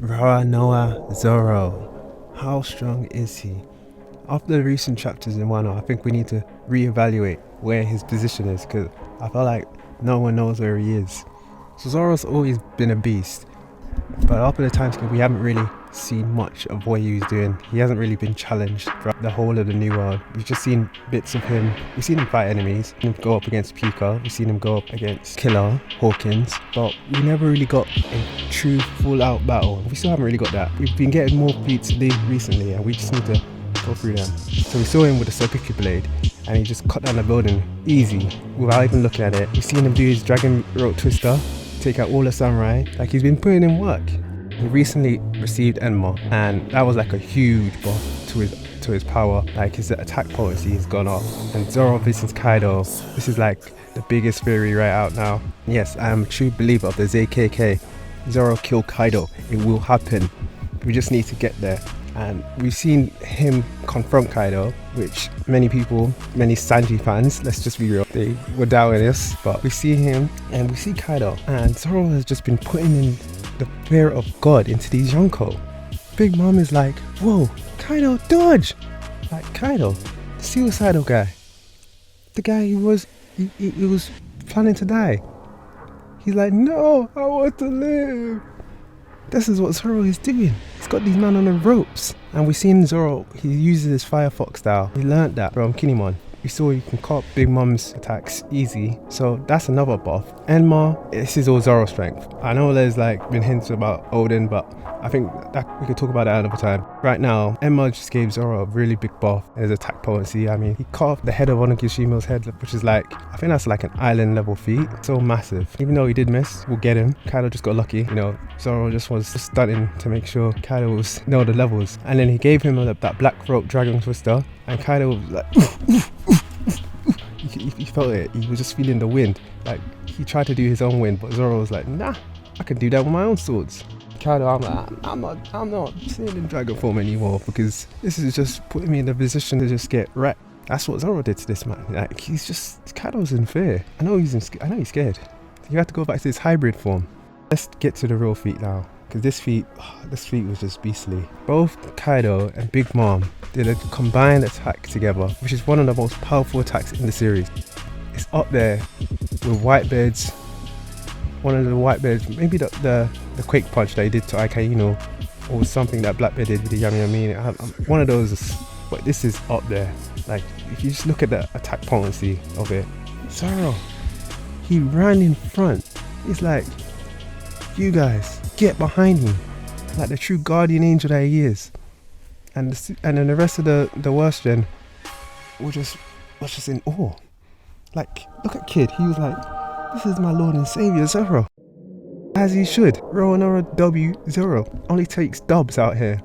Noah Zoro. How strong is he? After the recent chapters in Wano, I think we need to reevaluate where his position is, because I feel like no one knows where he is. So Zoro's always been a beast, but after the time skip we haven't really seen much of what he was doing. He hasn't really been challenged throughout the whole of the new world. We've just seen bits of him. We've seen him fight enemies, we've seen him go up against Pika, we've seen him go up against Killer, Hawkins, but we never really got a true full out battle. We still haven't really got that. We've been getting more beats recently and we just need to go through them. So we saw him with a Seppuku blade and he just cut down the building easy without even looking at it. We've seen him do his dragon rope twister, take out all the samurai. Like, he's been putting in work. He recently received Enma and that was like a huge buff to his power. Like, his attack potency has gone up. And Zoro versus Kaido, this is like the biggest theory right out now. Yes, I am a true believer of the ZKK. Zoro kill Kaido, it will happen. We just need to get there. And we've seen him confront Kaido, which many Sanji fans, let's just be real, they were doubting this, but we see him and we see Kaido, and Zoro has just been putting in the fear of God into these Yonko. Big Mom is like, whoa, Kaido, dodge! Like, Kaido, the suicidal guy, the guy who was planning to die. He's like, no, I want to live. This is what Zoro is doing. He's got these men on the ropes. And we've seen Zoro, he uses his Firefox style. He learnt that from Kinemon. We saw he can cop Big Mom's attacks easy. So that's another buff. Enma, this is all Zoro strength. I know there's like been hints about Odin, but I think that we could talk about that another time. Right now, Enma just gave Zoro a really big buff in his attack potency. I mean, he cut off the head of Onigashimo's head, which is like, I think that's like an island level feat. So massive. Even though he did miss, we'll get him. Kaido just got lucky. You know, Zoro just was stunning to make sure Kaido was know the levels. And then he gave him that black rope dragon twister. And Kaido was like, he felt it. He was just feeling the wind. Like, he tried to do his own wind, but Zoro was like, nah, I can do that with my own swords. Kaido, I'm not seeing in dragon form anymore, because this is just putting me in the position to just get wrecked. That's what Zoro did to this man. Like, Kaido's in fear. I know he's scared. You have to go back to his hybrid form. Let's get to the real feat now, because this feat was just beastly. Both Kaido and Big Mom did a combined attack together, which is one of the most powerful attacks in the series. It's up there with Whitebeard's, one of the Whitebeard's, maybe the Quake Punch that he did to Akainu, or something that Blackbeard did with the Yami Yami. One of those, but this is up there. Like, if you just look at the attack potency of it, Zoro, he ran in front. He's like, you guys, get behind me, like the true guardian angel that he is. And then the rest of the worst gen was just in awe. Like, look at Kid, he was like, this is my Lord and Savior Zoro. As he should. Roanoa W Zoro only takes dubs out here.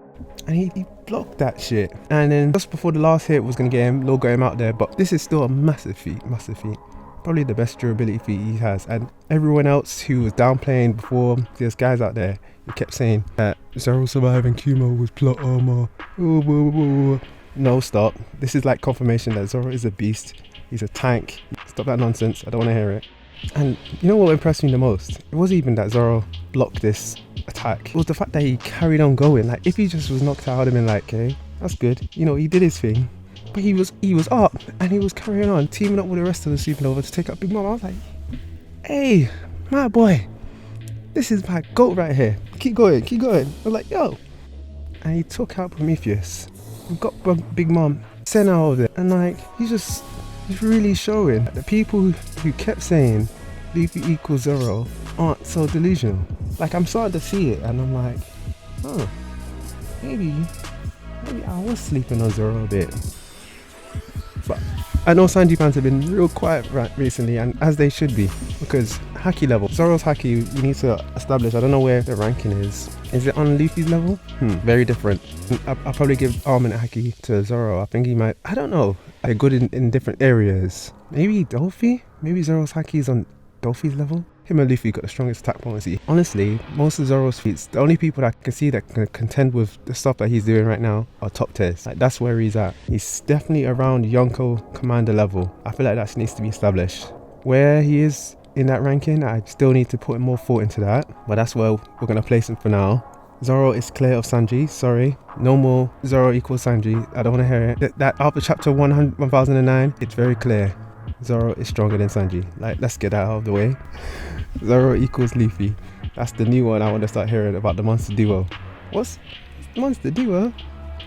And he blocked that shit. And then just before the last hit was gonna get him, Lord got him out there, but this is still a massive feat. Probably the best durability feat he has. And everyone else who was downplaying before, there's guys out there who kept saying that Zoro surviving Kumo was plot armor. No, stop. This is like confirmation that Zoro is a beast. He's a tank. Stop that nonsense. I don't want to hear it. And you know what impressed me the most? It wasn't even that Zoro blocked this attack. It was the fact that he carried on going. Like, if he just was knocked out, I would have been like, okay, that's good. You know, he did his thing. But he was up and he was carrying on, teaming up with the rest of the Supernova to take out Big Mom. I was like, hey, my boy, this is my goat right here. Keep going. I was like, yo. And he took out Prometheus. He got Big Mom sent out of it. And like, he's really showing that the people who kept saying Luffy equals Zoro aren't so delusional. Like, I'm starting to see it and I'm like, oh, maybe I was sleeping on Zoro a bit. But I know Sanji fans have been real quiet recently, and as they should be, because Haki level, Zoro's Haki, we need to establish. I don't know where the ranking is. Is it on Luffy's level? Very different. I'll probably give Armin Haki to Zoro. I think he might, I don't know, they're good in different areas. Maybe Dolphy? Maybe Zoro's Haki is on Dolphy's level? Him and Luffy got the strongest attack potency. Honestly, most of Zoro's feats, the only people that I can see that can contend with the stuff that he's doing right now are top tiers. Like, that's where he's at. He's definitely around Yonko commander level. I feel like that needs to be established. Where he is in that ranking, I still need to put more thought into that, but that's where we're going to place him for now. Zoro is clear of Sanji. Sorry, no more Zoro equals Sanji. I don't want to hear it. That after chapter 1009, it's very clear. Zoro is stronger than Sanji. Like, let's get that out of the way. Zoro equals Luffy. That's the new one I want to start hearing about, the monster duo. What's monster duo?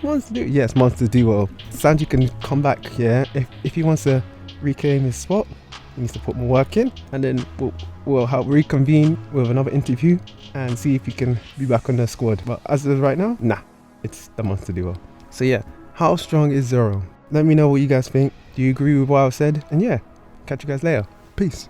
Monster duo? Yes, monster duo. Sanji can come back, yeah, if he wants to reclaim his spot. He needs to put more work in, and then we'll help reconvene with another interview and see if he can be back on the squad. But as of right now, nah, it's the monster duo. So yeah, how strong is Zoro? Let me know what you guys think. Do you agree with what I've said? And yeah, catch you guys later. Peace.